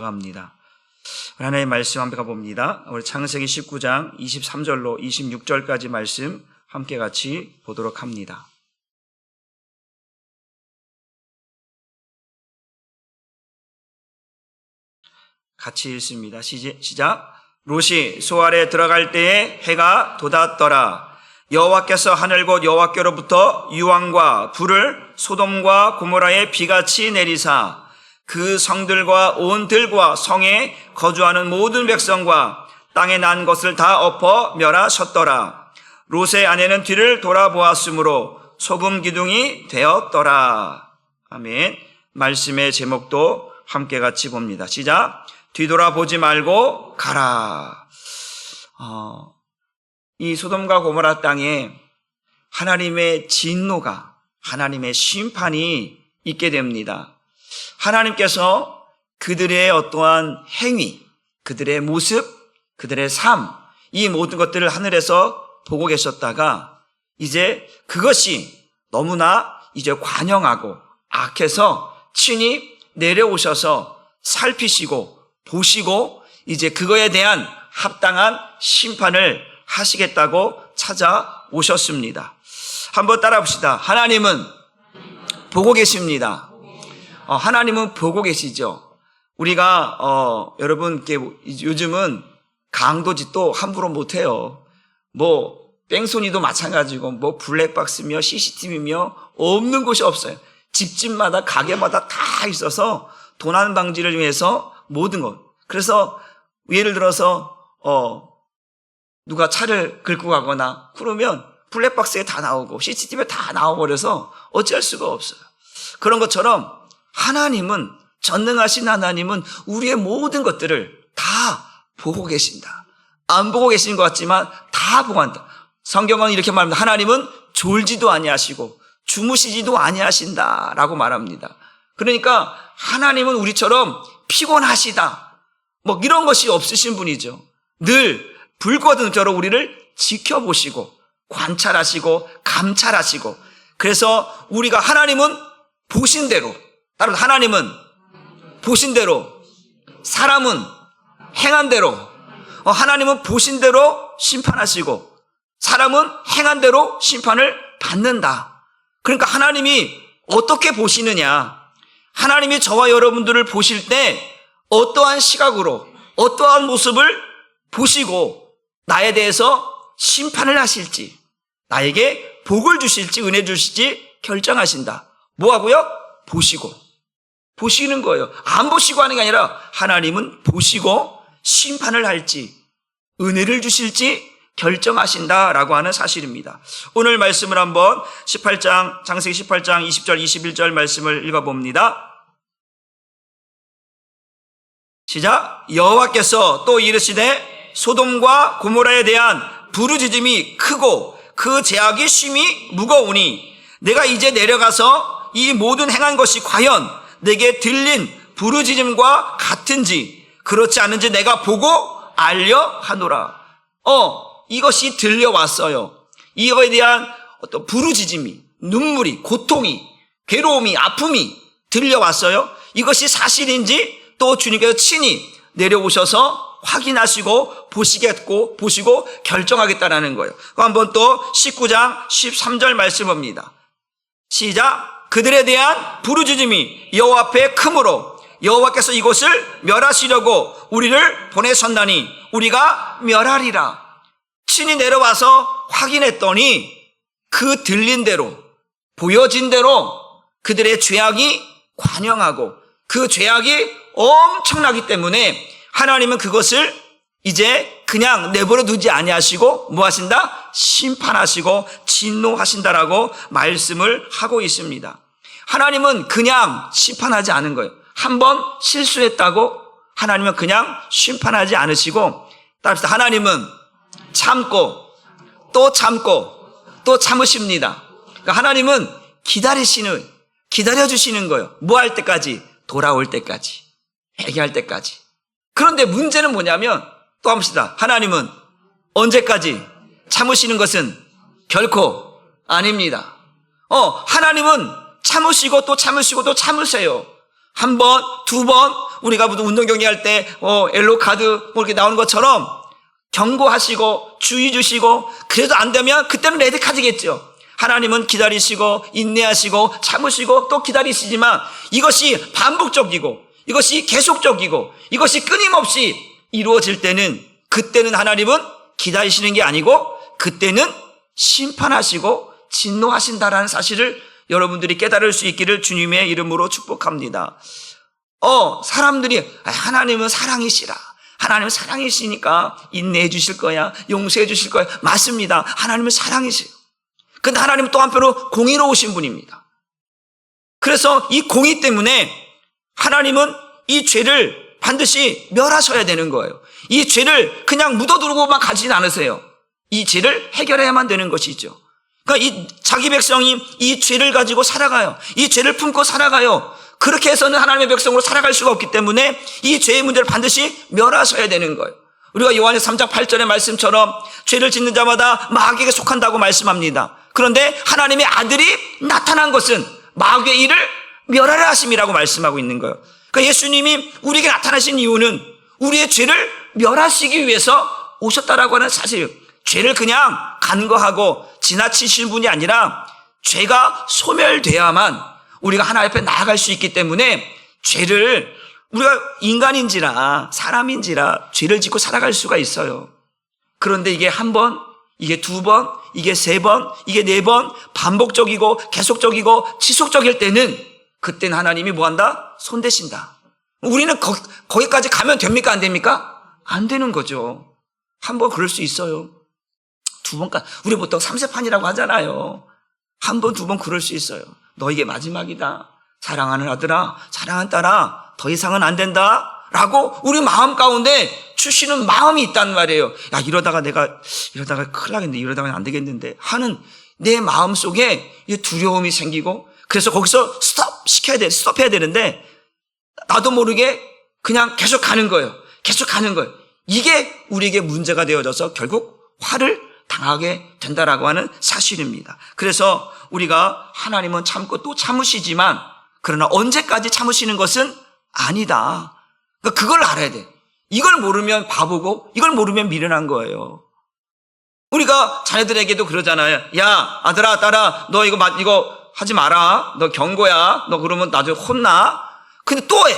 합니다. 하나님의 말씀 함께 가봅니다. 우리 창세기 19장 23절로 26절까지 말씀 함께 같이 보도록 합니다. 같이 읽습니다. 시작. 롯이 소알에 들어갈 때에 해가 돋았더라. 여호와께서 하늘 곧 여호와께로부터 유황과 불을 소돔과 고모라에 비같이 내리사 그 성들과 온 들과 성에 거주하는 모든 백성과 땅에 난 것을 다 엎어 멸하셨더라. 롯의 아내는 뒤를 돌아보았으므로 소금 기둥이 되었더라. 아멘. 말씀의 제목도 함께 같이 봅니다. 시작. 뒤돌아보지 말고 가라. 이 소돔과 고모라 땅에 하나님의 진노가, 하나님의 심판이 있게 됩니다. 하나님께서 그들의 어떠한 행위, 그들의 모습, 그들의 삶, 이 모든 것들을 하늘에서 보고 계셨다가 이제 그것이 너무나 이제 관영하고 악해서 친히 내려오셔서 살피시고 보시고 이제 그거에 대한 합당한 심판을 하시겠다고 찾아오셨습니다. 한번 따라 봅시다. 하나님은 보고 계십니다. 하나님은 보고 계시죠. 우리가 여러분 요즘은 강도짓도 함부로 못해요. 뭐 뺑소니도 마찬가지고 뭐 블랙박스며 CCTV며 없는 곳이 없어요. 집집마다 가게마다 다 있어서 도난 방지를 위해서 모든 것. 그래서 예를 들어서 누가 차를 긁고 가거나 그러면 블랙박스에 다 나오고 CCTV에 다 나와버려서 어찌할 수가 없어요. 그런 것처럼 하나님은, 전능하신 하나님은 우리의 모든 것들을 다 보고 계신다. 안 보고 계신 것 같지만 다 보고 한다. 성경은 이렇게 말합니다. 하나님은 졸지도 아니하시고 주무시지도 아니하신다라고 말합니다. 그러니까 하나님은 우리처럼 피곤하시다, 뭐 이런 것이 없으신 분이죠. 늘 불 꺼진 눈처럼 우리를 지켜보시고 관찰하시고 감찰하시고, 그래서 우리가 하나님은 보신 대로, 따로 하나님은 보신 대로, 사람은 행한 대로, 하나님은 보신 대로 심판하시고 사람은 행한 대로 심판을 받는다. 그러니까 하나님이 어떻게 보시느냐, 하나님이 저와 여러분들을 보실 때 어떠한 시각으로 어떠한 모습을 보시고 나에 대해서 심판을 하실지, 나에게 복을 주실지 은혜 주실지 결정하신다. 뭐하고요? 보시고. 보시는 거예요. 안 보시고 하는 게 아니라 하나님은 보시고 심판을 할지 은혜를 주실지 결정하신다라고 하는 사실입니다. 오늘 말씀을 한번 창세기 18장 20절 21절 말씀을 읽어봅니다. 시작. 여호와께서 또 이르시되 소돔과 고모라에 대한 부르짖음이 크고 그 죄악이 심히 무거우니 내가 이제 내려가서 이 모든 행한 것이 과연 내게 들린 부르짖음과 같은지 그렇지 않은지 내가 보고 알려 하노라. 이것이 들려왔어요. 이거에 대한 어떤 부르짖음이, 눈물이, 고통이, 괴로움이, 아픔이 들려왔어요. 이것이 사실인지 또 주님께서 친히 내려오셔서 확인하시고 보시고 결정하겠다라는 거예요. 한번 또 19장 13절 말씀 봅니다. 시작. 그들에 대한 부르짖음이 여호와 앞에 크므로 여호와께서 이곳을 멸하시려고 우리를 보내셨나니 우리가 멸하리라. 친히 내려와서 확인했더니 그 들린 대로, 보여진 대로 그들의 죄악이 관영하고 그 죄악이 엄청나기 때문에 하나님은 그것을 이제 그냥 내버려 두지 아니하시고 뭐 하신다? 심판하시고 진노하신다라고 말씀을 하고 있습니다. 하나님은 그냥 심판하지 않은 거예요. 한번 실수했다고 하나님은 그냥 심판하지 않으시고, 따라서 하나님은 참고 또 참으십니다. 그러니까 하나님은 기다려주시는 거예요. 뭐 할 때까지? 돌아올 때까지, 회개할 때까지. 그런데 문제는 뭐냐면, 또 합시다. 하나님은 언제까지 참으시는 것은 결코 아닙니다. 하나님은 참으시고 또 참으시고 또 참으세요. 한 번, 두 번, 우리가 무슨 운동 경기할 때, 옐로우 카드, 뭐 이렇게 나오는 것처럼 경고하시고, 주의 주시고, 그래도 안 되면 그때는 레드 카드겠죠. 하나님은 기다리시고, 인내하시고, 참으시고, 또 기다리시지만 이것이 반복적이고, 이것이 계속적이고, 이것이 끊임없이 이루어질 때는, 그때는 하나님은 기다리시는 게 아니고, 그때는 심판하시고, 진노하신다라는 사실을 여러분들이 깨달을 수 있기를 주님의 이름으로 축복합니다. 사람들이 하나님은 사랑이시라. 하나님은 사랑이시니까 인내해 주실 거야. 용서해 주실 거야. 맞습니다. 하나님은 사랑이세요. 근데 하나님은 또 한편으로 공의로우신 분입니다. 그래서 이 공의 때문에 하나님은 이 죄를 반드시 멸하셔야 되는 거예요. 이 죄를 그냥 묻어두고만 가지는 않으세요. 이 죄를 해결해야만 되는 것이죠. 그러니까 이 자기 백성이 이 죄를 가지고 살아가요. 이 죄를 품고 살아가요. 그렇게 해서는 하나님의 백성으로 살아갈 수가 없기 때문에 이 죄의 문제를 반드시 멸하셔야 되는 거예요. 우리가 요한일서 3장 8절의 말씀처럼 죄를 짓는 자마다 마귀에게 속한다고 말씀합니다. 그런데 하나님의 아들이 나타난 것은 마귀의 일을 멸하려 하심이라고 말씀하고 있는 거예요. 그러니까 예수님이 우리에게 나타나신 이유는 우리의 죄를 멸하시기 위해서 오셨다라고 하는 사실이에요. 죄를 그냥 간과하고 지나치신 분이 아니라 죄가 소멸돼야만 우리가 하나님 앞에 나아갈 수 있기 때문에 죄를, 우리가 인간인지라 사람인지라 죄를 짓고 살아갈 수가 있어요. 그런데 이게 한 번, 이게 두 번, 이게 세 번, 이게 네 번 반복적이고 계속적이고 지속적일 때는 그때는 하나님이 뭐한다? 손대신다. 우리는 거기까지 가면 됩니까? 안 됩니까? 안 되는 거죠. 한 번 그럴 수 있어요. 두 번까지. 우리 보통 3세판이라고 하잖아요. 한 번, 두 번 그럴 수 있어요. 너 이게 마지막이다. 사랑하는 아들아, 사랑하는 딸아, 더 이상은 안 된다. 라고 우리 마음 가운데 주시는 마음이 있단 말이에요. 야, 이러다가 큰일 나겠는데, 이러다가 안 되겠는데 하는 내 마음 속에 두려움이 생기고, 그래서 거기서 스톱해야 되는데, 나도 모르게 그냥 계속 가는 거예요. 계속 가는 거예요. 이게 우리에게 문제가 되어져서 결국 화를 당하게 된다라고 하는 사실입니다. 그래서 우리가 하나님은 참고 또 참으시지만, 그러나 언제까지 참으시는 것은 아니다. 그러니까 그걸 알아야 돼. 이걸 모르면 바보고, 이걸 모르면 미련한 거예요. 우리가 자녀들에게도 그러잖아요. 야, 아들아, 딸아, 너 이거 하지 마라. 너 경고야. 너 그러면 나중에 혼나. 근데 또 해.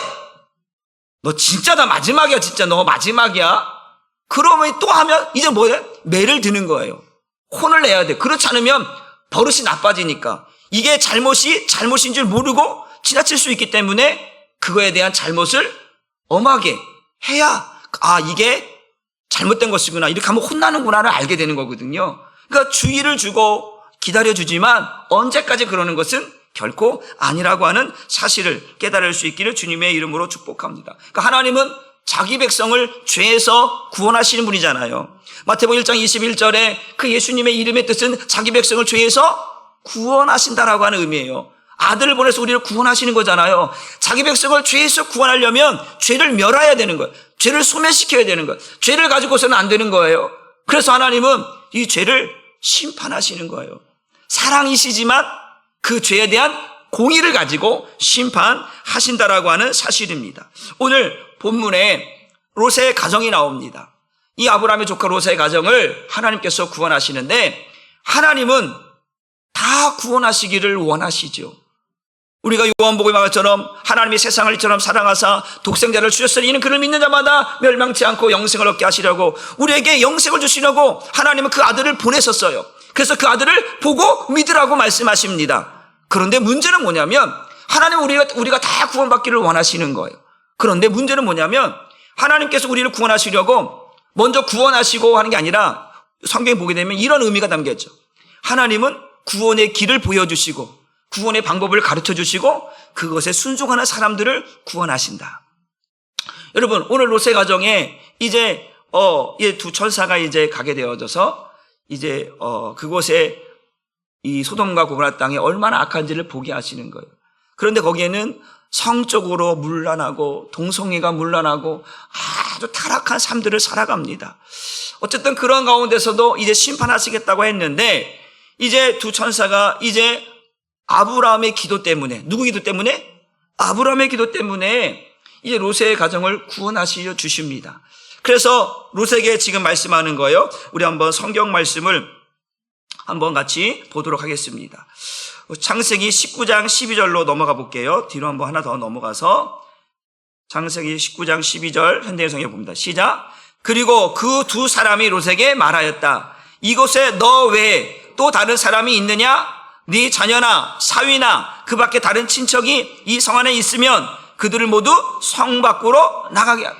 너 진짜 나 마지막이야. 진짜 너 마지막이야. 그러면 또 하면 이제 뭐예요? 매를 드는 거예요. 혼을 내야 돼. 그렇지 않으면 버릇이 나빠지니까. 이게 잘못인 줄 모르고 지나칠 수 있기 때문에 그거에 대한 잘못을 엄하게 해야, 이게 잘못된 것이구나, 이렇게 하면 혼나는구나를 알게 되는 거거든요. 그러니까 주의를 주고 기다려주지만 언제까지 그러는 것은 결코 아니라고 하는 사실을 깨달을 수 있기를 주님의 이름으로 축복합니다. 그러니까 하나님은 자기 백성을 죄에서 구원하시는 분이잖아요. 마태복음 1장 21절에 그 예수님의 이름의 뜻은 자기 백성을 죄에서 구원하신다라고 하는 의미예요. 아들을 보내서 우리를 구원하시는 거잖아요. 자기 백성을 죄에서 구원하려면 죄를 멸해야 되는 거예요. 죄를 소멸시켜야 되는 거예요. 죄를 가지고서는 안 되는 거예요. 그래서 하나님은 이 죄를 심판하시는 거예요. 사랑이시지만 그 죄에 대한 공의를 가지고 심판하신다라고 하는 사실입니다. 오늘 본문에 롯의 가정이 나옵니다. 이 아브라함의 조카 롯의 가정을 하나님께서 구원하시는데, 하나님은 다 구원하시기를 원하시죠. 우리가 요한복음의 말처럼 하나님이 세상을 이처럼 사랑하사 독생자를 주셨으니 이는 그를 믿는 자마다 멸망치 않고 영생을 얻게 하시려고, 우리에게 영생을 주시려고 하나님은 그 아들을 보내셨어요. 그래서 그 아들을 보고 믿으라고 말씀하십니다. 그런데 문제는 뭐냐면, 하나님은 우리가 다 구원받기를 원하시는 거예요. 그런데 문제는 뭐냐면, 하나님께서 우리를 구원하시려고 먼저 구원하시고 하는 게 아니라, 성경에 보게 되면 이런 의미가 담겨있죠. 하나님은 구원의 길을 보여주시고 구원의 방법을 가르쳐주시고 그것에 순종하는 사람들을 구원하신다. 여러분, 오늘 롯의 가정에 이제 이 두 천사가 이제 가게 되어져서 이제 그곳에 이 소돔과 고모라 땅에 얼마나 악한지를 보게 하시는 거예요. 그런데 거기에는 성적으로 문란하고 동성애가 문란하고 아주 타락한 삶들을 살아갑니다. 어쨌든 그런 가운데서도 이제 심판하시겠다고 했는데, 이제 두 천사가 이제 아브라함의 기도 때문에, 누구 기도 때문에? 아브라함의 기도 때문에 이제 롯의 가정을 구원하시려 주십니다. 그래서 롯에게 지금 말씀하는 거예요. 우리 한번 성경 말씀을 한번 같이 보도록 하겠습니다. 창세기 19장 12절로 넘어가 볼게요. 뒤로 한번 하나 더 넘어가서 창세기 19장 12절 현대성에 봅니다. 시작. 그리고 그 두 사람이 롯에게 말하였다. 이곳에 너 외에 또 다른 사람이 있느냐? 네 자녀나 사위나 그 밖에 다른 친척이 이 성 안에 있으면 그들을 모두 성 밖으로 나가게 하라.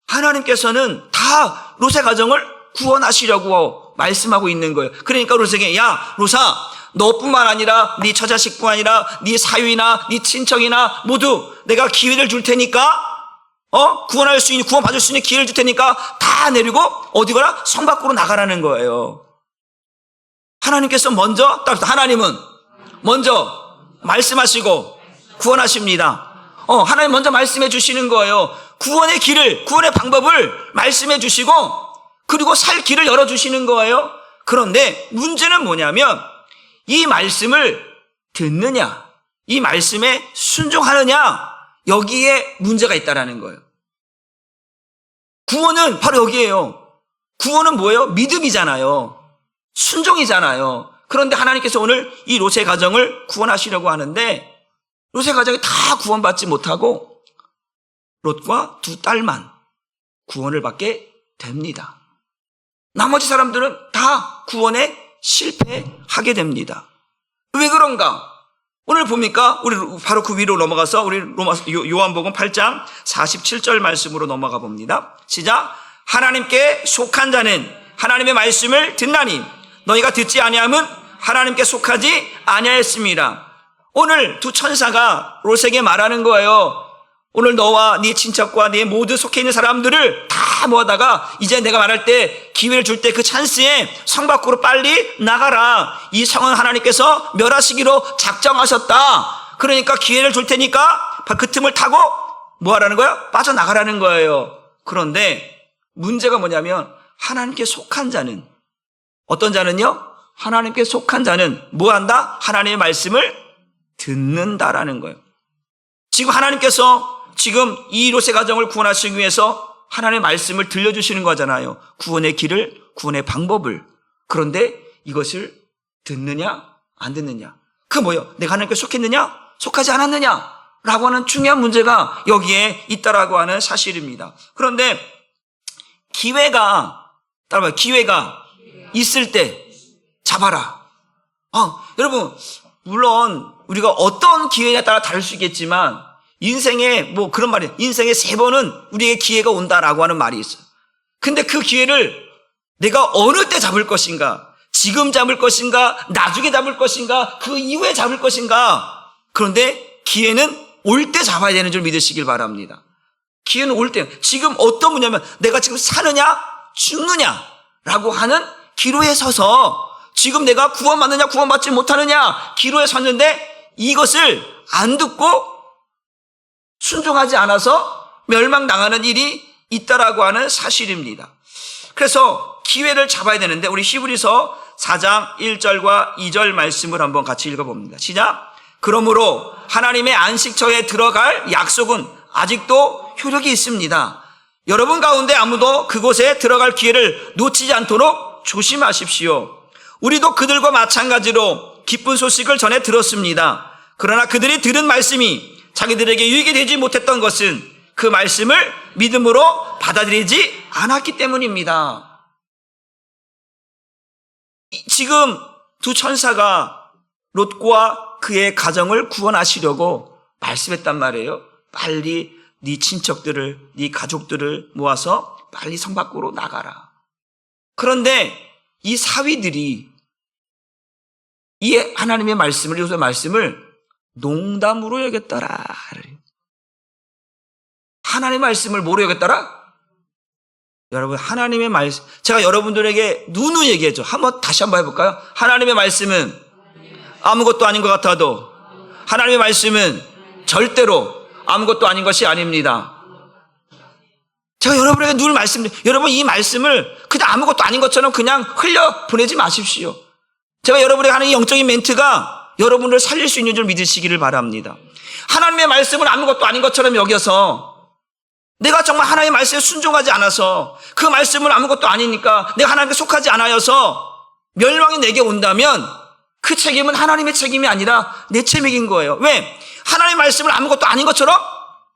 하나님께서는 다 롯의 가정을 구원하시려고 말씀하고 있는 거예요. 그러니까 롯에게 야 롯아, 너뿐만 아니라 네 처자식뿐 아니라 네 사위나 네 친척이나 모두 내가 기회를 줄 테니까 구원할 수 있는, 구원받을 수 있는 기회를 줄 테니까 다 내리고 어디 가라? 성 밖으로 나가라는 거예요. 하나님께서 먼저, 하나님은 먼저 말씀하시고 구원하십니다. 하나님 먼저 말씀해 주시는 거예요. 구원의 길을, 구원의 방법을 말씀해 주시고 그리고 살 길을 열어주시는 거예요. 그런데 문제는 뭐냐면 이 말씀을 듣느냐, 이 말씀에 순종하느냐, 여기에 문제가 있다라는 거예요. 구원은 바로 여기에요. 구원은 뭐예요? 믿음이잖아요. 순종이잖아요. 그런데 하나님께서 오늘 이 롯의 가정을 구원하시려고 하는데 롯의 가정이 다 구원받지 못하고 롯과 두 딸만 구원을 받게 됩니다. 나머지 사람들은 다 구원에 실패하게 됩니다. 왜 그런가? 오늘 봅니까? 우리 바로 그 위로 넘어가서 우리 요한복음 8장 47절 말씀으로 넘어가 봅니다. 시작. 하나님께 속한 자는 하나님의 말씀을 듣나니 너희가 듣지 아니함은 하나님께 속하지 아니하였습니다. 오늘 두 천사가 롯에게 말하는 거예요. 오늘 너와 네 친척과 네 모두 속해 있는 사람들을 다 모아다가 이제 내가 말할 때 기회를 줄 때 그 찬스에 성 밖으로 빨리 나가라. 이 성은 하나님께서 멸하시기로 작정하셨다. 그러니까 기회를 줄 테니까 그 틈을 타고 뭐 하라는 거야? 빠져나가라는 거예요. 그런데 문제가 뭐냐면 하나님께 속한 자는, 어떤 자는요? 하나님께 속한 자는 뭐 한다? 하나님의 말씀을 듣는다라는 거예요. 지금 하나님께서 지금 이 롯의 가정을 구원하시기 위해서 하나님의 말씀을 들려주시는 거잖아요. 구원의 길을, 구원의 방법을. 그런데 이것을 듣느냐 안 듣느냐, 그 뭐예요? 내가 하나님께 속했느냐 속하지 않았느냐 라고 하는 중요한 문제가 여기에 있다라고 하는 사실입니다. 그런데 기회가 있을 때 잡아라. 여러분, 물론 우리가 어떤 기회에 따라 다를 수 있겠지만 인생에 뭐 그런 말이에요. 인생에 3번은 우리에게 기회가 온다라고 하는 말이 있어요. 근데 그 기회를 내가 어느 때 잡을 것인가, 지금 잡을 것인가, 나중에 잡을 것인가, 그 이후에 잡을 것인가. 그런데 기회는 올 때 잡아야 되는 줄 믿으시길 바랍니다. 기회는 올 때. 지금 어떤 문제냐면 내가 지금 사느냐 죽느냐라고 하는 기로에 서서 지금 내가 구원받느냐 구원받지 못하느냐 기로에 섰는데 이것을 안 듣고 순종하지 않아서 멸망당하는 일이 있다라고 하는 사실입니다. 그래서 기회를 잡아야 되는데 우리 히브리서 4장 1절과 2절 말씀을 한번 같이 읽어봅니다. 시작. 그러므로 하나님의 안식처에 들어갈 약속은 아직도 효력이 있습니다. 여러분 가운데 아무도 그곳에 들어갈 기회를 놓치지 않도록 조심하십시오. 우리도 그들과 마찬가지로 기쁜 소식을 전해 들었습니다. 그러나 그들이 들은 말씀이 자기들에게 유익이 되지 못했던 것은 그 말씀을 믿음으로 받아들이지 않았기 때문입니다. 지금 두 천사가 롯과 그의 가정을 구원하시려고 말씀했단 말이에요. 빨리 네 친척들을, 네 가족들을 모아서 빨리 성 밖으로 나가라. 그런데 이 사위들이 이 하나님의 말씀을, 요새 말씀을 농담으로 여겼더라. 하나님의 말씀을 뭐로 여겼더라? 여러분, 하나님의 말씀, 제가 여러분들에게 누누이 얘기했죠. 다시 한번 해볼까요? 하나님의 말씀은 아무것도 아닌 것 같아도 하나님의 말씀은 절대로 아무것도 아닌 것이 아닙니다. 제가 여러분에게 늘 말씀드려요. 여러분, 이 말씀을 그냥 아무것도 아닌 것처럼 그냥 흘려 보내지 마십시오. 제가 여러분에게 하는 이 영적인 멘트가 여러분을 살릴 수 있는 줄 믿으시기를 바랍니다. 하나님의 말씀을 아무것도 아닌 것처럼 여겨서 내가 정말 하나님의 말씀에 순종하지 않아서 그 말씀을 아무것도 아니니까 내가 하나님께 속하지 않아서 멸망이 내게 온다면 그 책임은 하나님의 책임이 아니라 내 책임인 거예요. 왜? 하나님의 말씀을 아무것도 아닌 것처럼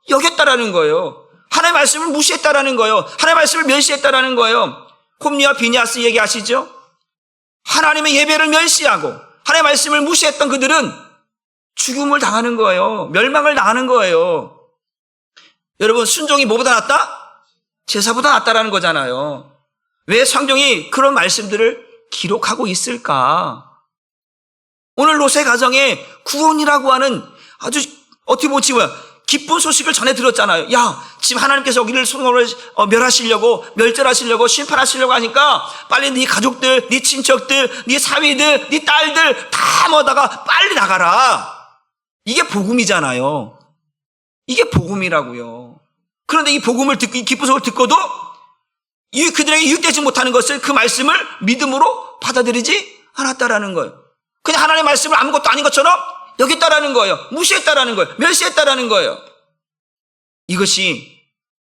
여겼다라는 거예요. 하나님의 말씀을 무시했다라는 거예요. 하나님의 말씀을 멸시했다라는 거예요. 홈리와 비니아스 얘기하시죠? 하나님의 예배를 멸시하고 하나님의 말씀을 무시했던 그들은 죽음을 당하는 거예요. 멸망을 당하는 거예요. 여러분, 순종이 뭐보다 낫다? 제사보다 낫다라는 거잖아요. 왜 성경이 그런 말씀들을 기록하고 있을까? 오늘 롯의 가정에 구원이라고 하는 아주 어떻게 보지 기쁜 소식을 전해 들었잖아요. 야, 지금 하나님께서 여기를 소돔을 멸하시려고, 멸절하시려고, 심판하시려고 하니까 빨리 네 가족들, 네 친척들, 네 사위들, 네 딸들 다 모아다가 빨리 나가라. 이게 복음이잖아요. 이게 복음이라고요. 그런데 이 복음을 듣고, 이 기쁜 소식을 듣고도 그들에게 유익되지 못하는 것을 그 말씀을 믿음으로 받아들이지 않았다라는 거예요. 그냥 하나님의 말씀을 아무것도 아닌 것처럼 여겼다라는 거예요. 무시했다라는 거예요. 멸시했다라는 거예요. 이것이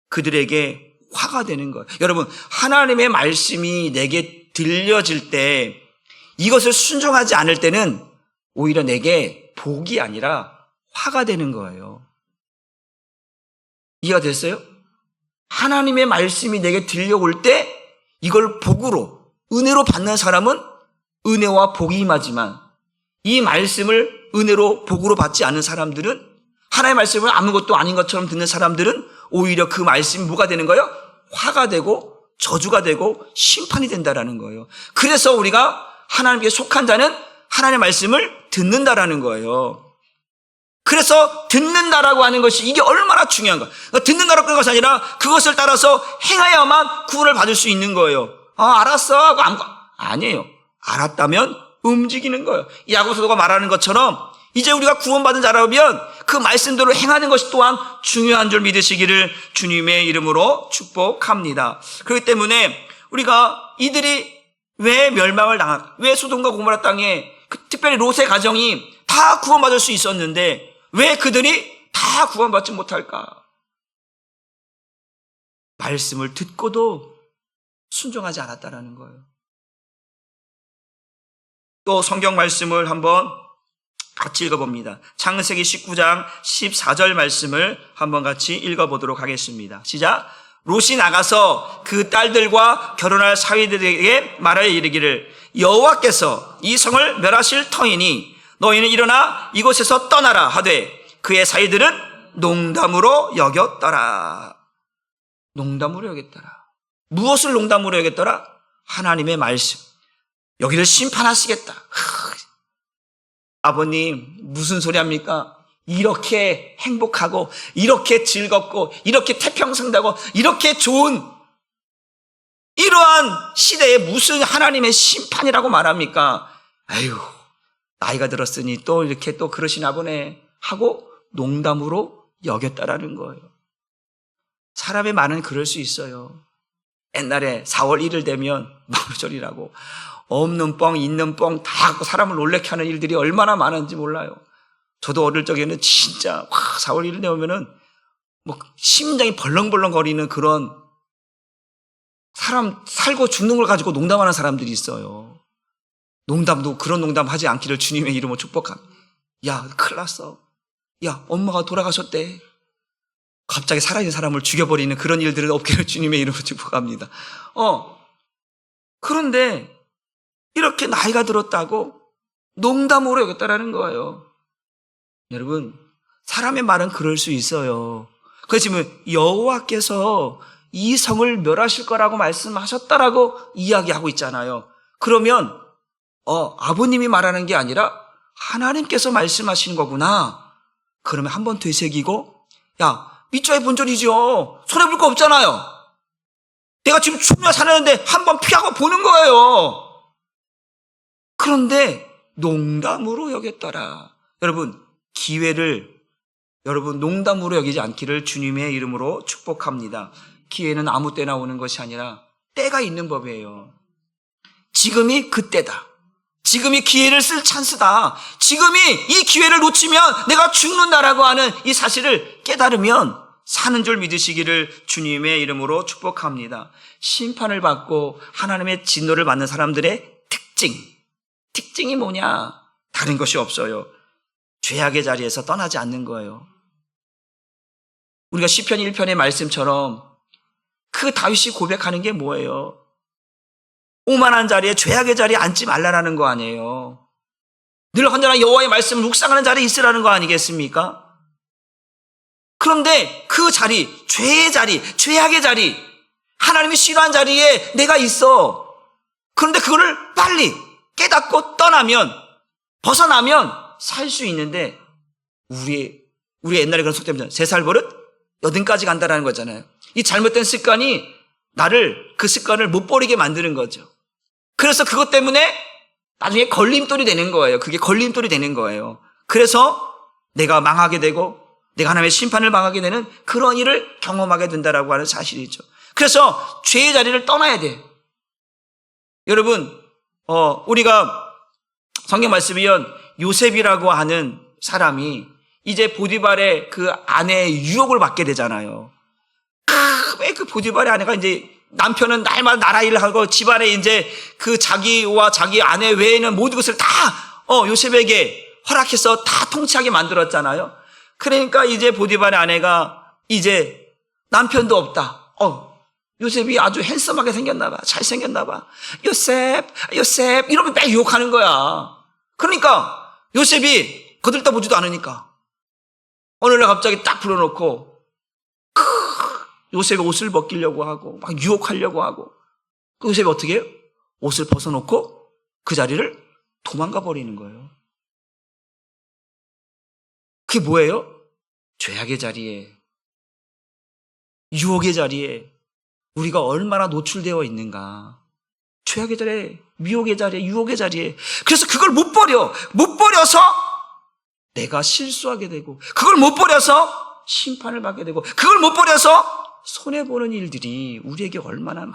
그들에게 화가 되는 거예요. 여러분, 하나님의 말씀이 내게 들려질 때 이것을 순종하지 않을 때는 오히려 내게 복이 아니라 화가 되는 거예요. 이해가 됐어요? 하나님의 말씀이 내게 들려올 때 이걸 복으로, 은혜로 받는 사람은 은혜와 복이 임하지만 이 말씀을 은혜로 복으로 받지 않은 사람들은, 하나님의 말씀을 아무것도 아닌 것처럼 듣는 사람들은 오히려 그 말씀이 뭐가 되는 거예요? 화가 되고 저주가 되고 심판이 된다라는 거예요. 그래서 우리가 하나님께 속한 자는 하나님의 말씀을 듣는다라는 거예요. 그래서 듣는다라고 하는 것이 이게 얼마나 중요한 거예요. 듣는다라고 하는 것이 아니라 그것을 따라서 행하여야만 구원을 받을 수 있는 거예요. 알았어 하고 아니에요. 알았다면 움직이는 거예요. 야고보서가 말하는 것처럼 이제 우리가 구원받은 자라면 그 말씀대로 행하는 것이 또한 중요한 줄 믿으시기를 주님의 이름으로 축복합니다. 그렇기 때문에 우리가 이들이 왜 멸망을 왜 소돔과 고모라 땅에 특별히 롯의 가정이 다 구원받을 수 있었는데 왜 그들이 다 구원받지 못할까? 말씀을 듣고도 순종하지 않았다라는 거예요. 또 성경 말씀을 한번 같이 읽어봅니다. 창세기 19장 14절 말씀을 한번 같이 읽어보도록 하겠습니다. 시작. 롯이 나가서 그 딸들과 결혼할 사위들에게 말하여 이르기를 여호와께서 이 성을 멸하실 터이니 너희는 일어나 이곳에서 떠나라 하되 그의 사위들은 농담으로 여겼더라. 농담으로 여겼더라. 무엇을 농담으로 여겼더라? 하나님의 말씀. 여기를 심판하시겠다. 아버님, 무슨 소리 합니까? 이렇게 행복하고, 이렇게 즐겁고, 이렇게 태평성되고, 이렇게 좋은 이러한 시대에 무슨 하나님의 심판이라고 말합니까? 아유, 나이가 들었으니 또 이렇게 또 그러시나 보네 하고 농담으로 여겼다라는 거예요. 사람의 말은 그럴 수 있어요. 옛날에 4월 1일 되면 만우절이라고 없는 뻥, 있는 뻥 다 갖고 사람을 놀래게 하는 일들이 얼마나 많은지 몰라요. 저도 어릴 적에는 진짜 4월 1일 되면은 뭐 심장이 벌렁벌렁 거리는 그런 사람 살고 죽는 걸 가지고 농담하는 사람들이 있어요. 농담도 그런 농담 하지 않기를 주님의 이름으로 축복합니다. 야, 큰일 났어. 야, 엄마가 돌아가셨대. 갑자기 살아있는 사람을 죽여버리는 그런 일들은 없기를 주님의 이름으로 축복합니다. 그런데 이렇게 나이가 들었다고 농담으로 여겼다라는 거예요. 여러분, 사람의 말은 그럴 수 있어요. 그래서 지금 여호와께서 이 성을 멸하실 거라고 말씀하셨다라고 이야기하고 있잖아요. 그러면 아버님이 말하는 게 아니라 하나님께서 말씀하시는 거구나. 그러면 한번 되새기고, 야, 밑좌의 본전이죠. 손해볼 거 없잖아요. 내가 지금 충분히 살았는데 한번 피하고 보는 거예요. 그런데 농담으로 여겼더라. 여러분, 기회를 여러분 농담으로 여기지 않기를 주님의 이름으로 축복합니다. 기회는 아무 때나 오는 것이 아니라 때가 있는 법이에요. 지금이 그때다. 지금이 기회를 쓸 찬스다. 지금이 이 기회를 놓치면 내가 죽는다라고 하는 이 사실을 깨달으면 사는 줄 믿으시기를 주님의 이름으로 축복합니다. 심판을 받고 하나님의 진노를 받는 사람들의 특징이 뭐냐? 다른 것이 없어요. 죄악의 자리에서 떠나지 않는 거예요. 우리가 시편 1편의 말씀처럼 그 다윗이 고백하는 게 뭐예요? 오만한 자리에, 죄악의 자리에 앉지 말라라는 거 아니에요. 늘 언제나 여호와의 말씀을 묵상하는 자리에 있으라는 거 아니겠습니까? 그런데 그 자리, 죄의 자리, 죄악의 자리, 하나님이 싫어하는 자리에 내가 있어. 그런데 그거를 빨리 깨닫고 떠나면, 벗어나면 살 수 있는데, 우리 옛날에 그런 속담이잖아요. 3살 버릇 80까지 간다라는 거잖아요. 이 잘못된 습관이 나를, 그 습관을 못 버리게 만드는 거죠. 그래서 그것 때문에 나중에 걸림돌이 되는 거예요. 그게 걸림돌이 되는 거예요. 그래서 내가 망하게 되고 내가 하나님의 심판을 망하게 되는 그런 일을 경험하게 된다라고 하는 사실이죠. 그래서 죄의 자리를 떠나야 돼. 여러분, 우리가 성경 말씀이면 요셉이라고 하는 사람이 이제 보디발의 그 아내의 유혹을 받게 되잖아요. 왜 그 보디발의 아내가 이제 남편은 날마다 나라 일을 하고 집안에 이제 그 자기와 자기 아내 외에는 모든 것을 다 요셉에게 허락해서 다 통치하게 만들었잖아요. 그러니까 이제 보디발의 아내가 이제 남편도 없다. 요셉이 아주 핸섬하게 생겼나 봐. 잘생겼나 봐. 요셉 이러면 매 유혹하는 거야. 그러니까 요셉이 거들떠보지도 않으니까 어느 날 갑자기 딱 불러놓고 요셉의 옷을 벗기려고 하고 막 유혹하려고 하고 그 요셉이 어떻게 해요? 옷을 벗어놓고 그 자리를 도망가 버리는 거예요. 그게 뭐예요? 죄악의 자리에, 유혹의 자리에 우리가 얼마나 노출되어 있는가. 죄악의 자리에, 미혹의 자리에, 유혹의 자리에. 그래서 그걸 못 버려서 내가 실수하게 되고, 그걸 못 버려서 심판을 받게 되고, 그걸 못 버려서 손해보는 일들이 우리에게 얼마나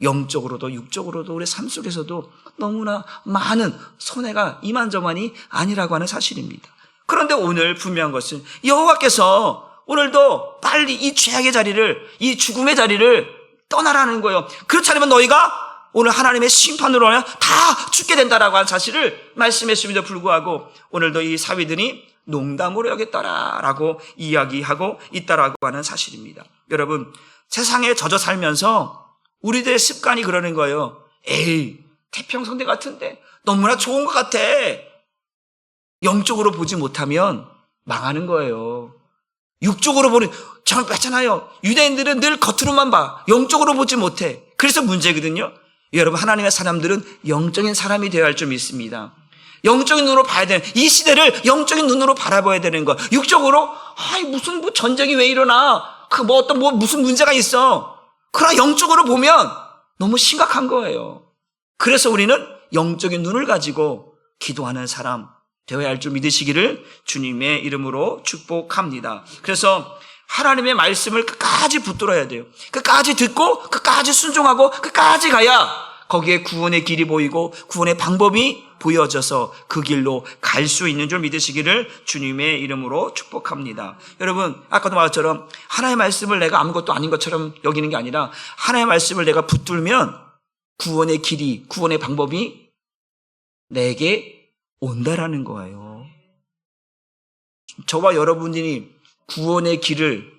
영적으로도 육적으로도 우리 삶 속에서도 너무나 많은 손해가 이만저만이 아니라고 하는 사실입니다. 그런데 오늘 분명한 것은 여호와께서 오늘도 빨리 이 죄악의 자리를, 이 죽음의 자리를 떠나라는 거예요. 그렇지 않으면 너희가 오늘 하나님의 심판으로 다 죽게 된다라고 하는 사실을 말씀했음에도 불구하고 오늘도 이 사위들이 농담으로 여겼다라고 이야기하고 있다라고 하는 사실입니다. 여러분, 세상에 젖어 살면서 우리들의 습관이 그러는 거예요. 에이, 태평성대 같은데 너무나 좋은 것 같아. 영적으로 보지 못하면 망하는 거예요. 육적으로 보는, 잘 봤잖아요. 유대인들은 늘 겉으로만 봐. 영적으로 보지 못해. 그래서 문제거든요. 여러분, 하나님의 사람들은 영적인 사람이 되어야 할 줄 믿습니다. 영적인 눈으로 봐야 되는, 이 시대를 영적인 눈으로 바라봐야 되는 거. 육적으로, 무슨 전쟁이 왜 일어나? 무슨 문제가 있어. 그러나 영적으로 보면 너무 심각한 거예요. 그래서 우리는 영적인 눈을 가지고 기도하는 사람 되어야 할 줄 믿으시기를 주님의 이름으로 축복합니다. 그래서 하나님의 말씀을 끝까지 붙들어야 돼요. 끝까지 듣고 끝까지 순종하고 끝까지 가야 거기에 구원의 길이 보이고 구원의 방법이 보여져서 그 길로 갈 수 있는 줄 믿으시기를 주님의 이름으로 축복합니다. 여러분, 아까도 말했처럼 하나님의 말씀을 내가 아무것도 아닌 것처럼 여기는 게 아니라 하나님의 말씀을 내가 붙들면 구원의 길이, 구원의 방법이 내게 온다라는 거예요. 저와 여러분들이 구원의 길을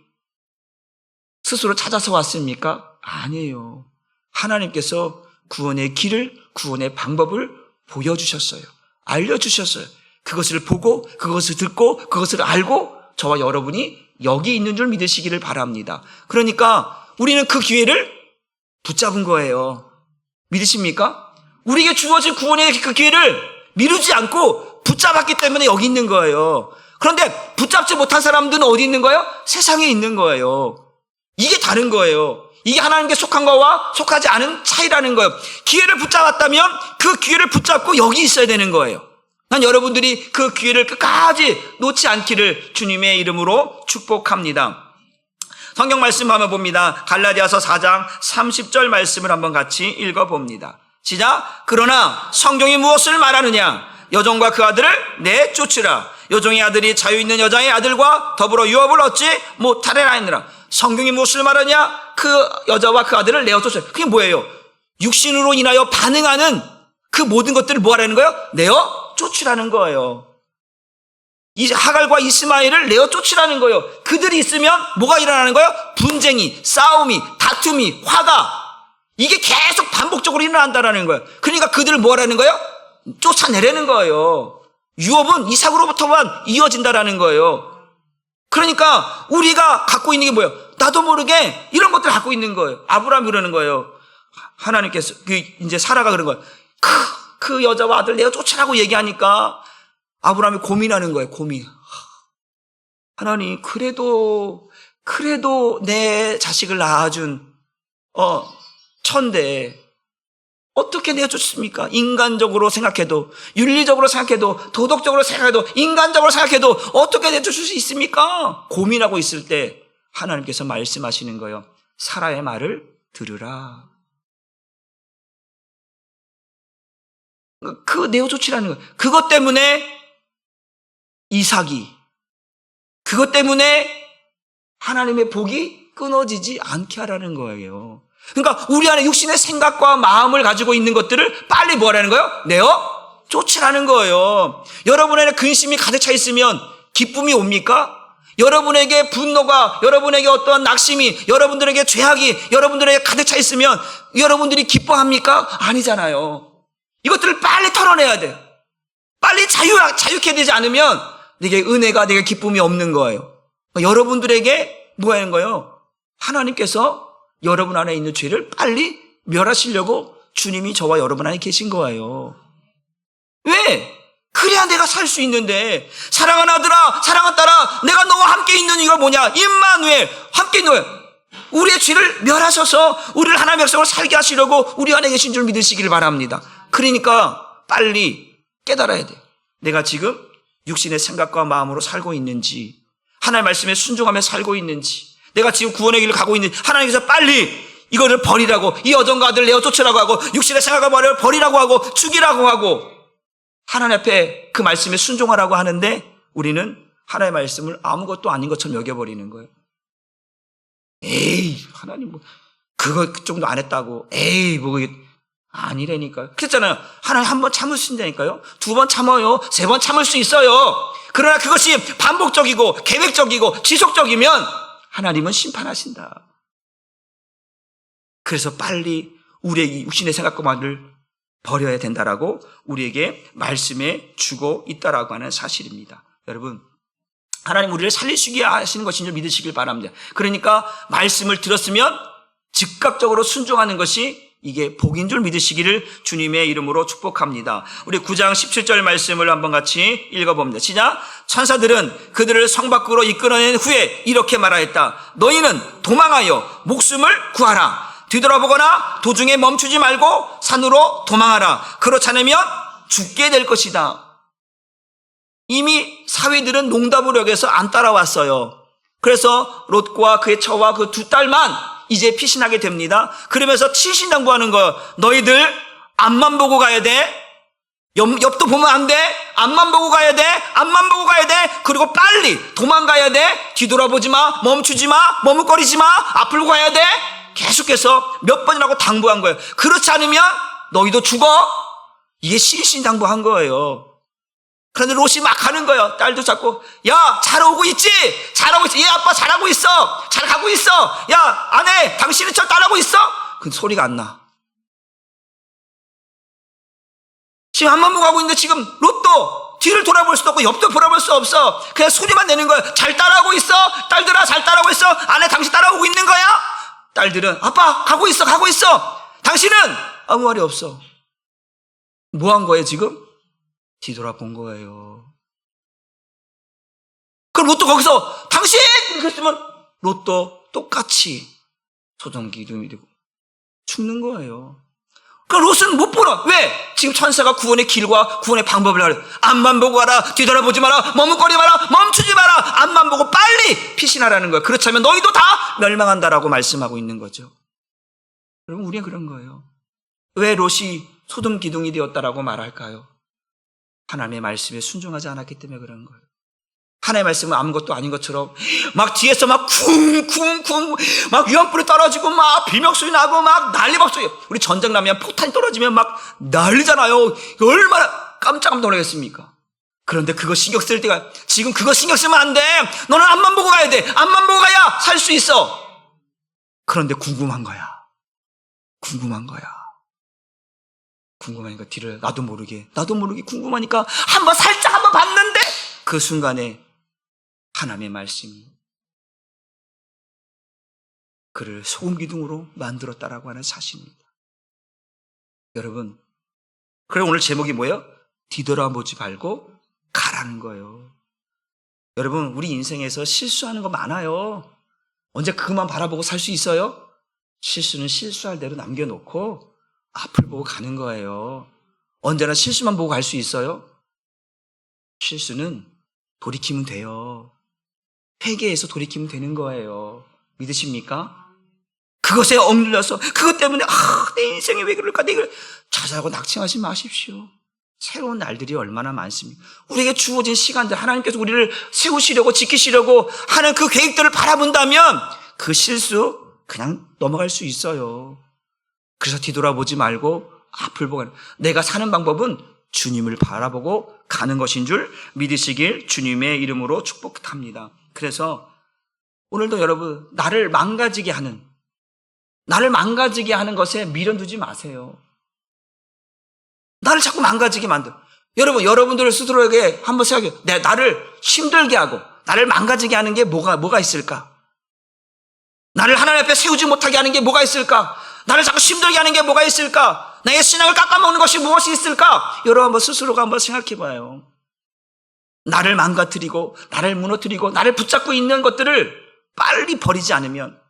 스스로 찾아서 왔습니까? 아니에요. 하나님께서 구원의 길을, 구원의 방법을 보여주셨어요. 알려주셨어요. 그것을 보고, 그것을 듣고, 그것을 알고 저와 여러분이 여기 있는 줄 믿으시기를 바랍니다. 그러니까 우리는 그 기회를 붙잡은 거예요. 믿으십니까? 우리에게 주어진 구원의 그 기회를 미루지 않고 붙잡았기 때문에 여기 있는 거예요. 그런데 붙잡지 못한 사람들은 어디 있는 거예요? 세상에 있는 거예요. 이게 다른 거예요. 이게 하나님께 속한 거와 속하지 않은 차이라는 거예요. 기회를 붙잡았다면 그 기회를 붙잡고 여기 있어야 되는 거예요. 난 여러분들이 그 기회를 끝까지 놓지 않기를 주님의 이름으로 축복합니다. 성경 말씀 한번 봅니다. 갈라디아서 4장 30절 말씀을 한번 같이 읽어봅니다. 시작. 그러나 성경이 무엇을 말하느냐? 여종과 그 아들을 내쫓으라. 여종의 아들이 자유 있는 여자의 아들과 더불어 유업을 얻지 못하리라 했느라. 성경이 무엇을 말하냐? 그 여자와 그 아들을 내어쫓으라. 그게 뭐예요? 육신으로 인하여 반응하는 그 모든 것들을 뭐 하라는 거예요? 내어쫓으라는 거예요. 이 하갈과 이스마엘을 내어쫓으라는 거예요. 그들이 있으면 뭐가 일어나는 거예요? 분쟁이, 싸움이, 다툼이, 화가, 이게 계속 반복적으로 일어난다는 거예요. 그러니까 그들을 뭐 하라는 거예요? 쫓아내라는 거예요. 유업은 이삭으로부터만 이어진다라는 거예요. 그러니까 우리가 갖고 있는 게 뭐예요? 나도 모르게 이런 것들을 갖고 있는 거예요. 아브라함이 그러는 거예요. 하나님께서 이제 사라가 그런 거예요. 그 여자와 아들 내가 쫓아라고 얘기하니까 아브라함이 고민하는 거예요. 고민. 하나님, 그래도 내 자식을 낳아준 천대 어떻게 내쫓습니까? 인간적으로 생각해도, 윤리적으로 생각해도, 도덕적으로 생각해도, 인간적으로 생각해도 어떻게 내쫓을 수 있습니까? 고민하고 있을 때 하나님께서 말씀하시는 거예요. 사라의 말을 들으라. 그 내어쫓으라는 거예요. 그것 때문에 이삭이, 그것 때문에 하나님의 복이 끊어지지 않게 하라는 거예요. 그러니까 우리 안에 육신의 생각과 마음을 가지고 있는 것들을 빨리 뭐라는 거예요? 내어쫓으라는 거예요. 여러분의 근심이 가득 차 있으면 기쁨이 옵니까? 여러분에게 분노가, 여러분에게 어떠한 낙심이, 여러분들에게 죄악이 여러분들에게 가득 차 있으면 여러분들이 기뻐합니까? 아니잖아요. 이것들을 빨리 털어내야 돼. 빨리 자유케 되지 않으면 내게 은혜가, 내게 기쁨이 없는 거예요. 여러분들에게 뭐 하는 거예요? 하나님께서 여러분 안에 있는 죄를 빨리 멸하시려고 주님이 저와 여러분 안에 계신 거예요. 왜? 그래야 내가 살 수 있는데. 사랑하는 아들아, 사랑하는 딸아, 내가 너와 함께 있는 이유가 뭐냐? 임마누엘, 함께 있는 거예요. 우리의 죄를 멸하셔서 우리를 하나님의 백성으로 살게 하시려고 우리 안에 계신 줄 믿으시길 바랍니다. 그러니까 빨리 깨달아야 돼요. 내가 지금 육신의 생각과 마음으로 살고 있는지, 하나님의 말씀에 순종하며 살고 있는지, 내가 지금 구원의 길을 가고 있는지, 하나님께서 빨리 이거를 버리라고, 이 여종과 아들 내어쫓으라고 하고, 육신의 생각과 마음을 버리라고 하고, 죽이라고 하고, 하나님 앞에 그 말씀에 순종하라고 하는데 우리는 하나님의 말씀을 아무것도 아닌 것처럼 여겨버리는 거예요. 에이, 하나님 뭐 그거 그 정도 안 했다고, 에이 뭐 그게 아니라니까요. 그랬잖아요. 하나님 한 번 참으신다니까요. 두 번 참아요. 세 번 참을 수 있어요. 그러나 그것이 반복적이고 계획적이고 지속적이면 하나님은 심판하신다. 그래서 빨리 우리의 육신의 생각과 마음을 버려야 된다라고 우리에게 말씀해 주고 있다라고 하는 사실입니다. 여러분, 하나님 우리를 살리시게 하시는 것인 줄 믿으시길 바랍니다. 그러니까 말씀을 들었으면 즉각적으로 순종하는 것이 이게 복인 줄 믿으시기를 주님의 이름으로 축복합니다. 우리 9장 17절 말씀을 한번 같이 읽어봅니다. 시작. 천사들은 그들을 성 밖으로 이끌어낸 후에 이렇게 말하였다. 너희는 도망하여 목숨을 구하라. 뒤돌아보거나 도중에 멈추지 말고 산으로 도망하라. 그렇지 않으면 죽게 될 것이다. 이미 사위들은 농담으로 여겨서 안 따라왔어요. 그래서 롯과 그의 처와 그 두 딸만 이제 피신하게 됩니다. 그러면서 치신당부하는 거예요. 너희들 앞만 보고 가야 돼. 옆도 보면 안 돼. 앞만 보고 가야 돼. 앞만 보고 가야 돼. 그리고 빨리 도망가야 돼. 뒤돌아보지 마. 멈추지 마. 머뭇거리지 마. 앞으로 가야 돼. 계속해서 몇 번이라고 당부한 거예요. 그렇지 않으면 너희도 죽어. 이게 신신당부한 거예요. 그런데 롯이 막 가는 거예요. 딸도 잡고, 야, 잘오고 있지? 잘하고 있어. 얘 아빠 잘하고 있어. 잘 가고 있어. 야, 아내, 당신은 저 따라하고 있어? 그 소리가 안 나. 지금 앞만 보고 가고 있는데 지금 롯도 뒤를 돌아볼 수도 없고 옆도 돌아볼 수 없어. 그냥 소리만 내는 거예요. 잘 따라하고 있어. 딸들아, 잘 따라하고 있어. 아내, 당신 따라오고 있는 거야? 딸들은, 아빠, 가고 있어, 가고 있어. 당신은 아무 말이 없어. 뭐 한 거예요, 지금? 뒤돌아본 거예요. 그럼 롯도 거기서 당신! 그랬으면 롯도 똑같이 소동기둥이 되고 죽는 거예요. 그럼 롯은 못 보러. 왜? 지금 천사가 구원의 길과 구원의 방법을 하래. 앞만 보고 가라. 뒤돌아보지 마라. 머뭇거리지 마라. 멈추지 마라. 앞만 보고 빨리 피신하라는 거예요. 그렇지 않으면 너희도 다 멸망한다라고 말씀하고 있는 거죠. 여러분, 우리가 그런 거예요. 왜 롯이 소돔 기둥이 되었다라고 말할까요? 하나님의 말씀에 순종하지 않았기 때문에 그런 거예요. 하나님의 말씀은 아무것도 아닌 것처럼 막 뒤에서 막 쿵쿵쿵 막 유황불이 떨어지고 막 비명소리 나고 막 난리박소리. 우리 전쟁 나면 폭탄이 떨어지면 막 난리잖아요. 얼마나 깜짝 놀라겠습니까? 그런데 그거 신경 쓸 때가, 지금 그거 신경 쓰면 안 돼. 너는 앞만 보고 가야 돼. 앞만 보고 가야 살 수 있어. 그런데 궁금한 거야. 궁금하니까 뒤를 나도 모르게 궁금하니까 살짝 한번 봤는데 그 순간에 하나님의 말씀이 그를 소금 기둥으로 만들었다라고 하는 사실입니다. 여러분, 그래 오늘 제목이 뭐예요? 뒤돌아보지 말고 가라는 거예요. 여러분, 우리 인생에서 실수하는 거 많아요. 언제 그것만 바라보고 살 수 있어요? 실수는 실수할 대로 남겨놓고 앞을 보고 가는 거예요. 언제나 실수만 보고 갈 수 있어요? 실수는 돌이키면 돼요. 회개해서 돌이키면 되는 거예요. 믿으십니까? 그것에 억눌려서 그것 때문에 내 인생이 왜 그럴까? 내가 자자고 낙심하지 마십시오. 새로운 날들이 얼마나 많습니까? 우리에게 주어진 시간들, 하나님께서 우리를 세우시려고 지키시려고 하는 그 계획들을 바라본다면 그 실수 그냥 넘어갈 수 있어요. 그래서 뒤돌아보지 말고 앞을 보고, 내가 사는 방법은 주님을 바라보고 가는 것인 줄 믿으시길 주님의 이름으로 축복합니다. 그래서 오늘도 여러분, 나를 망가지게 하는 것에 미련 두지 마세요. 나를 자꾸 망가지게 만들어. 여러분들 스스로에게 한번 생각해요. 나를 힘들게 하고 나를 망가지게 하는 게 뭐가 있을까? 나를 하나님 앞에 세우지 못하게 하는 게 뭐가 있을까? 나를 자꾸 힘들게 하는 게 뭐가 있을까? 나의 신앙을 깎아먹는 것이 무엇이 있을까? 여러분 한번 스스로가 한번 생각해 봐요. 나를 망가뜨리고 나를 무너뜨리고 나를 붙잡고 있는 것들을 빨리 버리지 않으면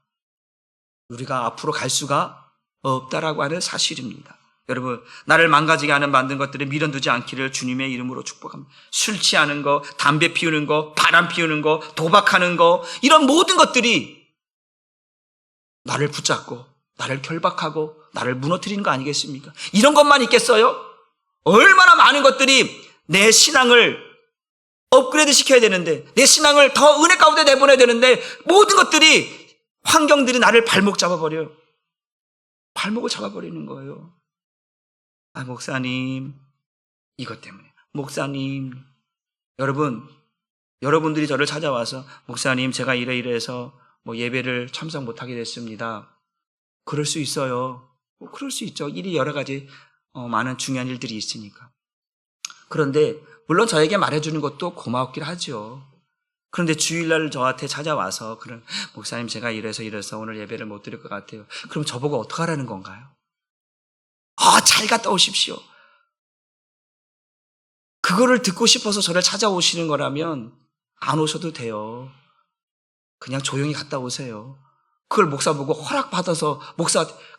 우리가 앞으로 갈 수가 없다라고 하는 사실입니다. 여러분, 나를 망가지게 하는 만든 것들에 미련 두지 않기를 주님의 이름으로 축복합니다. 술 취하는 거, 담배 피우는 거, 바람 피우는 거, 도박하는 거, 이런 모든 것들이 나를 붙잡고 나를 결박하고 나를 무너뜨리는 거 아니겠습니까? 이런 것만 있겠어요? 얼마나 많은 것들이 내 신앙을 업그레이드 시켜야 되는데, 내 신앙을 더 은혜 가운데 내보내야 되는데, 모든 것들이, 환경들이 나를 발목을 잡아버리는 거예요. 목사님, 이것 때문에. 목사님, 여러분들이 저를 찾아와서 목사님, 제가 이래서 예배를 참석 못하게 됐습니다. 그럴 수 있어요. 그럴 수 있죠. 일이 여러 가지 많은 중요한 일들이 있으니까. 그런데 물론 저에게 말해주는 것도 고마웠긴 하죠. 그런데 주일날 저한테 찾아와서 목사님, 제가 이래서 오늘 예배를 못 드릴 것 같아요. 그럼 저보고 어떻게 하라는 건가요? 잘 갔다 오십시오. 그거를 듣고 싶어서 저를 찾아오시는 거라면 안 오셔도 돼요. 그냥 조용히 갔다 오세요. 그걸 목사 보고 허락받아서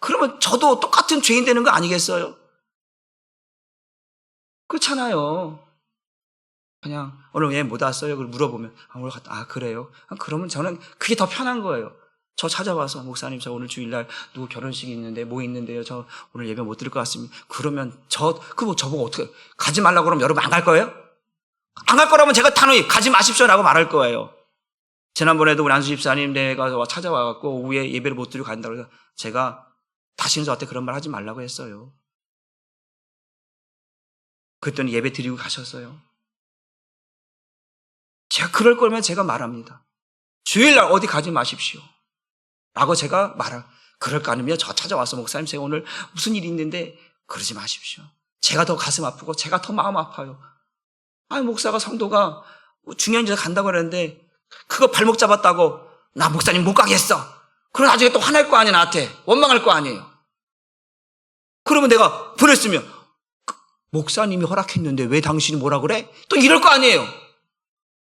그러면 저도 똑같은 죄인 되는 거 아니겠어요? 그렇잖아요. 그냥 오늘 왜 못 왔어요? 그걸 물어보면 오늘 갔다. 그래요? 그러면 저는 그게 더 편한 거예요. 저 찾아와서 목사님, 저 오늘 주일날 누구 결혼식이 있는데 있는데요. 저 오늘 예배 못 드릴 것 같습니다. 그러면 저보고 어떻게 가지 말라고 그러면 여러분 안 갈 거예요? 안 갈 거라면 제가 단호히 가지 마십시오라고 말할 거예요. 지난번에도 우리 안수 집사님 내가 찾아와갖고 오후에 예배를 못 드리고 간다고 해서 제가 다시는 저한테 그런 말 하지 말라고 했어요. 그랬더니 예배 드리고 가셨어요. 제가 그럴 거면 제가 말합니다. 주일날 어디 가지 마십시오 라고 제가 그럴 거 아니면 저 찾아와서 목사님, 제가 오늘 무슨 일이 있는데 그러지 마십시오. 제가 더 가슴 아프고 제가 더 마음 아파요. 목사가 성도가 중요한 데 간다고 그랬는데 그거 발목 잡았다고 나 목사님 못 가겠어. 그럼 나중에 또 화날 거 아니야, 나한테. 원망할 거 아니에요. 그러면 내가 보냈으면 목사님이 허락했는데 왜 당신이 뭐라 그래? 또 이럴 거 아니에요.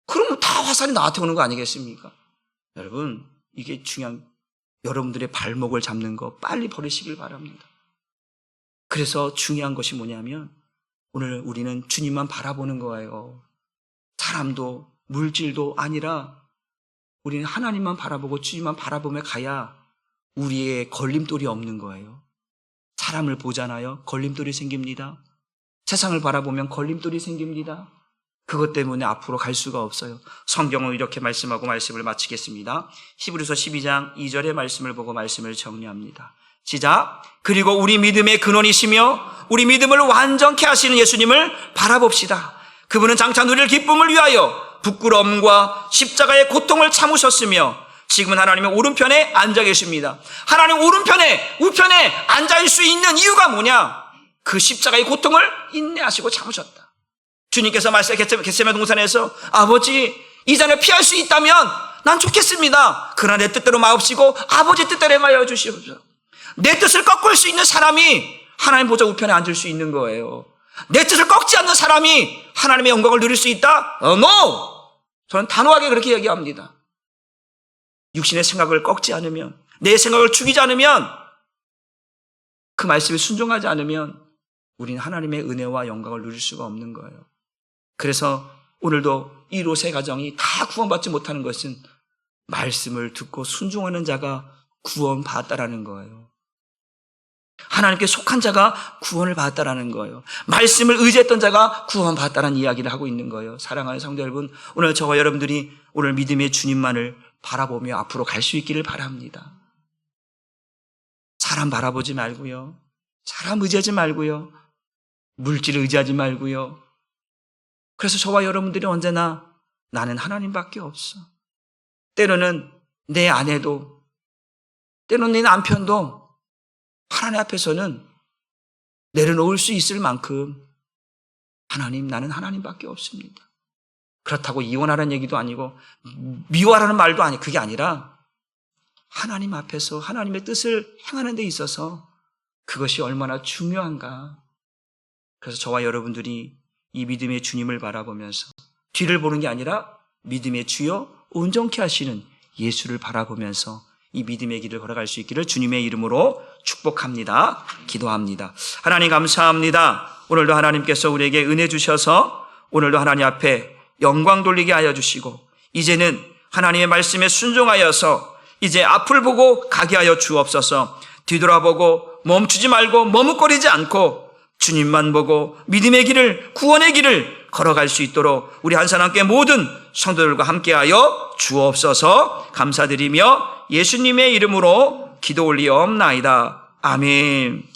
그러면 다 화살이 나한테 오는 거 아니겠습니까? 여러분, 이게 중요한, 여러분들의 발목을 잡는 거 빨리 버리시길 바랍니다. 그래서 중요한 것이 뭐냐면 오늘 우리는 주님만 바라보는 거예요. 사람도 물질도 아니라 우리는 하나님만 바라보고 주님만 바라보며 가야 우리의 걸림돌이 없는 거예요. 사람을 보잖아요. 걸림돌이 생깁니다. 세상을 바라보면 걸림돌이 생깁니다. 그것 때문에 앞으로 갈 수가 없어요. 성경은 이렇게 말씀하고 말씀을 마치겠습니다. 히브리서 12장 2절의 말씀을 보고 말씀을 정리합니다. 시작. 그리고 우리 믿음의 근원이시며 우리 믿음을 완전케 하시는 예수님을 바라봅시다. 그분은 장차 누릴 기쁨을 위하여 부끄러움과 십자가의 고통을 참으셨으며 지금은 하나님의 오른편에 앉아 계십니다. 하나님 오른편에 우편에 앉아 있을 수 있는 이유가 뭐냐? 그 십자가의 고통을 인내하시고 참으셨다. 주님께서 말씀하신 겟세마네 동산에서 아버지 이 잔을 피할 수 있다면 난 좋겠습니다. 그러나 내 뜻대로 마옵시고 아버지 뜻대로 행하여 주시옵소서. 내 뜻을 꺾을 수 있는 사람이 하나님 보좌 우편에 앉을 수 있는 거예요. 내 뜻을 꺾지 않는 사람이 하나님의 영광을 누릴 수 있다? No! 저는 단호하게 그렇게 얘기합니다. 육신의 생각을 꺾지 않으면, 내 생각을 죽이지 않으면, 그 말씀에 순종하지 않으면 우리는 하나님의 은혜와 영광을 누릴 수가 없는 거예요. 그래서 오늘도 이 롯의 가정이 다 구원받지 못하는 것은 말씀을 듣고 순종하는 자가 구원받았다라는 거예요. 하나님께 속한 자가 구원을 받았다라는 거예요. 말씀을 의지했던 자가 구원받았다는 이야기를 하고 있는 거예요. 사랑하는 성도 여러분, 오늘 저와 여러분들이 오늘 믿음의 주님만을 바라보며 앞으로 갈 수 있기를 바랍니다. 사람 바라보지 말고요. 사람 의지하지 말고요. 물질을 의지하지 말고요. 그래서 저와 여러분들이 언제나 나는 하나님밖에 없어. 때로는 내 아내도, 때로는 내 남편도 하나님 앞에서는 내려놓을 수 있을 만큼 하나님, 나는 하나님밖에 없습니다. 그렇다고 이혼하라는 얘기도 아니고 미워하라는 말도 아니, 그게 아니라 하나님 앞에서 하나님의 뜻을 행하는 데 있어서 그것이 얼마나 중요한가. 그래서 저와 여러분들이 이 믿음의 주님을 바라보면서 뒤를 보는 게 아니라 믿음의 주여 온전케 하시는 예수를 바라보면서 이 믿음의 길을 걸어갈 수 있기를 주님의 이름으로 축복합니다. 기도합니다. 하나님 감사합니다. 오늘도 하나님께서 우리에게 은혜 주셔서 오늘도 하나님 앞에 영광 돌리게 하여 주시고 이제는 하나님의 말씀에 순종하여서 이제 앞을 보고 가게 하여 주옵소서. 뒤돌아보고 멈추지 말고 머뭇거리지 않고 주님만 보고 믿음의 길을, 구원의 길을 걸어갈 수 있도록 우리 한 사람 함께 모든 성도들과 함께하여 주옵소서. 감사드리며 예수님의 이름으로 기도 올리옵나이다. 아멘.